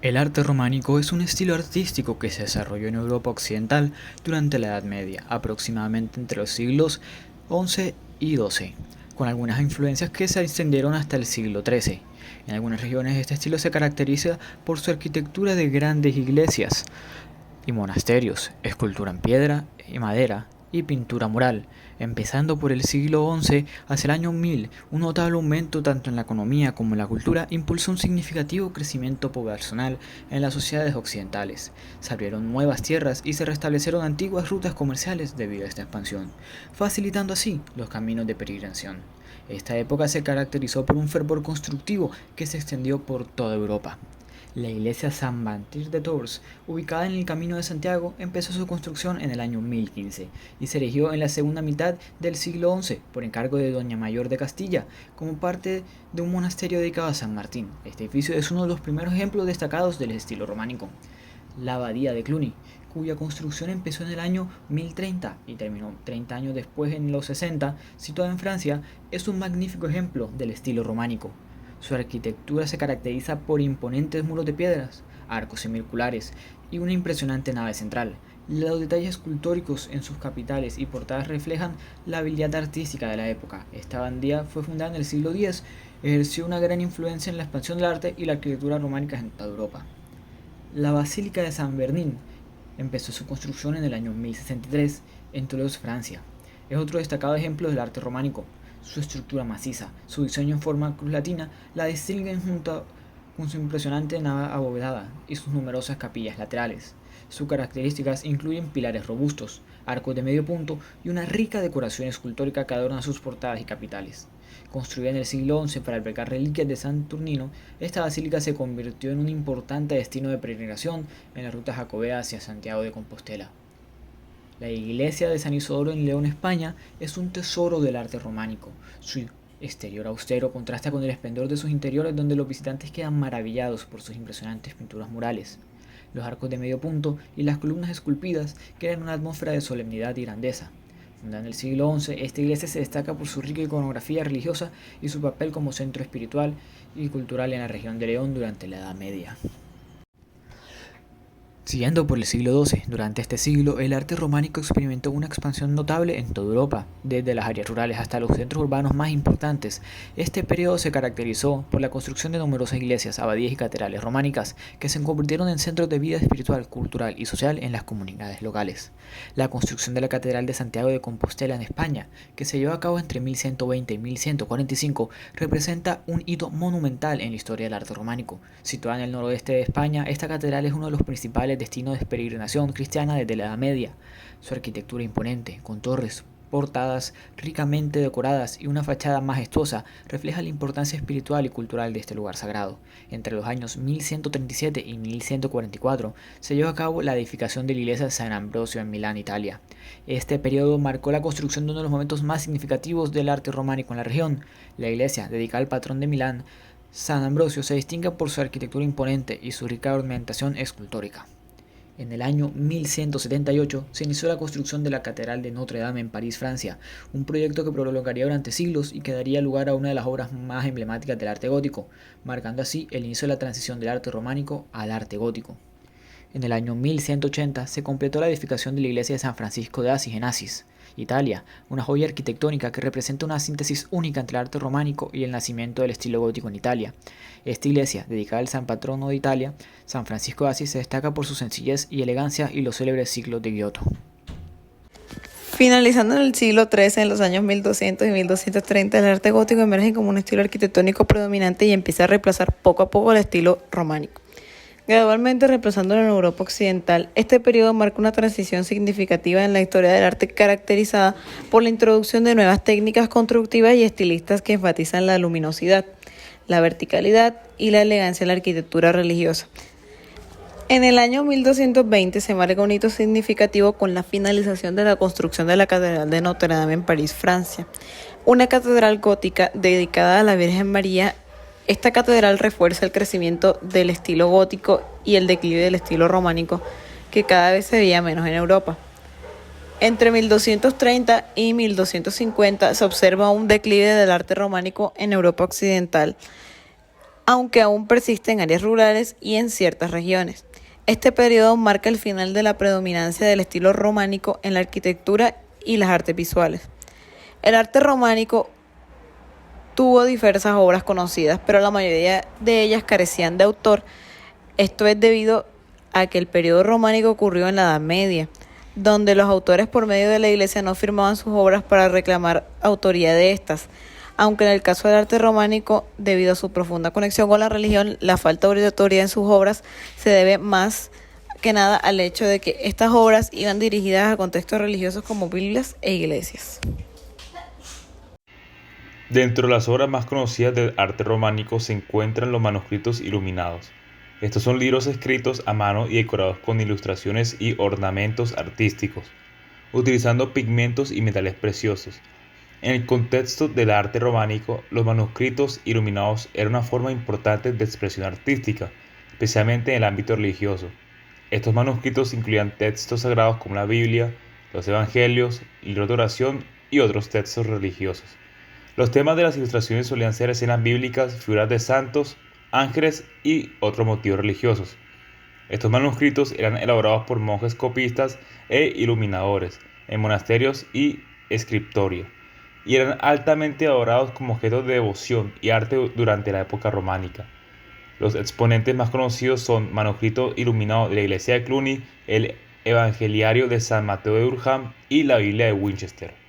El arte románico es un estilo artístico que se desarrolló en Europa occidental durante la Edad Media, aproximadamente entre los siglos XI y XII, con algunas influencias que se extendieron hasta el siglo XIII. En algunas regiones este estilo se caracteriza por su arquitectura de grandes iglesias y monasterios, escultura en piedra y madera y pintura mural. Empezando por el siglo XI hacia el año 1000, un notable aumento tanto en la economía como en la cultura impulsó un significativo crecimiento poblacional en las sociedades occidentales. Se abrieron nuevas tierras y se restablecieron antiguas rutas comerciales debido a esta expansión, facilitando así los caminos de peregrinación. Esta época se caracterizó por un fervor constructivo que se extendió por toda Europa. La iglesia San Martín de Tours, ubicada en el Camino de Santiago, empezó su construcción en el año 1015 y se erigió en la segunda mitad del siglo XI por encargo de Doña Mayor de Castilla, como parte de un monasterio dedicado a San Martín. Este edificio es uno de los primeros ejemplos destacados del estilo románico. La abadía de Cluny, cuya construcción empezó en el año 1030 y terminó 30 años después en los 60, situada en Francia, es un magnífico ejemplo del estilo románico. Su arquitectura se caracteriza por imponentes muros de piedras, arcos semicirculares y una impresionante nave central. Los detalles escultóricos en sus capiteles y portadas reflejan la habilidad artística de la época. Esta abadía fue fundada en el siglo X, ejerció una gran influencia en la expansión del arte y la arquitectura románica en toda Europa. La Basílica de San Bernín empezó su construcción en el año 1063 en Toulouse, Francia. Es otro destacado ejemplo del arte románico. Su estructura maciza, su diseño en forma cruz latina la distinguen junto con su impresionante nave abovedada y sus numerosas capillas laterales. Sus características incluyen pilares robustos, arcos de medio punto y una rica decoración escultórica que adorna sus portadas y capiteles. Construida en el siglo XI para albergar reliquias de San Turnino, esta basílica se convirtió en un importante destino de peregrinación en la ruta jacobea hacia Santiago de Compostela. La iglesia de San Isidoro en León, España, es un tesoro del arte románico. Su exterior austero contrasta con el esplendor de sus interiores, donde los visitantes quedan maravillados por sus impresionantes pinturas murales. Los arcos de medio punto y las columnas esculpidas crean una atmósfera de solemnidad y grandeza. Fundada en el siglo XI, esta iglesia se destaca por su rica iconografía religiosa y su papel como centro espiritual y cultural en la región de León durante la Edad Media. Siguiendo por el siglo XII, durante este siglo el arte románico experimentó una expansión notable en toda Europa, desde las áreas rurales hasta los centros urbanos más importantes. Este periodo se caracterizó por la construcción de numerosas iglesias, abadías y catedrales románicas que se convirtieron en centros de vida espiritual, cultural y social en las comunidades locales. La construcción de la Catedral de Santiago de Compostela en España, que se llevó a cabo entre 1120 y 1145, representa un hito monumental en la historia del arte románico. Situada en el noroeste de España, esta catedral es uno de los principales destinos de peregrinación cristiana desde la Edad Media. Su arquitectura imponente, con torres, portadas ricamente decoradas y una fachada majestuosa, refleja la importancia espiritual y cultural de este lugar sagrado. Entre los años 1137 y 1144 se llevó a cabo la edificación de la iglesia de San Ambrosio en Milán, Italia. Este periodo marcó la construcción de uno de los momentos más significativos del arte románico en la región. La iglesia, dedicada al patrón de Milán, San Ambrosio, se distingue por su arquitectura imponente y su rica ornamentación escultórica. En el año 1178 se inició la construcción de la Catedral de Notre Dame en París, Francia, un proyecto que prolongaría durante siglos y que daría lugar a una de las obras más emblemáticas del arte gótico, marcando así el inicio de la transición del arte románico al arte gótico. En el año 1180 se completó la edificación de la iglesia de San Francisco de Asís en Asís, Italia, una joya arquitectónica que representa una síntesis única entre el arte románico y el nacimiento del estilo gótico en Italia. Esta iglesia, dedicada al San Patrono de Italia, San Francisco de Asís, se destaca por su sencillez y elegancia y los célebres siglos de Giotto. Finalizando en el siglo XIII, en los años 1200 y 1230, el arte gótico emerge como un estilo arquitectónico predominante y empieza a reemplazar poco a poco el estilo románico. Gradualmente reemplazándolo en Europa occidental, este periodo marca una transición significativa en la historia del arte caracterizada por la introducción de nuevas técnicas constructivas y estilistas que enfatizan la luminosidad, la verticalidad y la elegancia en la arquitectura religiosa. En el año 1220 se marca un hito significativo con la finalización de la construcción de la Catedral de Notre Dame en París, Francia, una catedral gótica dedicada a la Virgen María. Esta catedral refuerza el crecimiento del estilo gótico y el declive del estilo románico, que cada vez se veía menos en Europa. Entre 1230 y 1250 se observa un declive del arte románico en Europa occidental, aunque aún persiste en áreas rurales y en ciertas regiones. Este periodo marca el final de la predominancia del estilo románico en la arquitectura y las artes visuales. El arte románico tuvo diversas obras conocidas, pero la mayoría de ellas carecían de autor. Esto es debido a que el periodo románico ocurrió en la Edad Media, donde los autores por medio de la Iglesia no firmaban sus obras para reclamar autoría de estas. Aunque en el caso del arte románico, debido a su profunda conexión con la religión, la falta de autoría en sus obras se debe más que nada al hecho de que estas obras iban dirigidas a contextos religiosos como Biblias e iglesias. Dentro de las obras más conocidas del arte románico se encuentran los manuscritos iluminados. Estos son libros escritos a mano y decorados con ilustraciones y ornamentos artísticos, utilizando pigmentos y metales preciosos. En el contexto del arte románico, los manuscritos iluminados eran una forma importante de expresión artística, especialmente en el ámbito religioso. Estos manuscritos incluían textos sagrados como la Biblia, los Evangelios, libros de oración y otros textos religiosos. Los temas de las ilustraciones solían ser escenas bíblicas, figuras de santos, ángeles y otros motivos religiosos. Estos manuscritos eran elaborados por monjes copistas e iluminadores en monasterios y escriptorios, y eran altamente adorados como objetos de devoción y arte durante la época románica. Los exponentes más conocidos son manuscrito iluminado de la iglesia de Cluny, el Evangeliario de San Mateo de Durham y la Biblia de Winchester.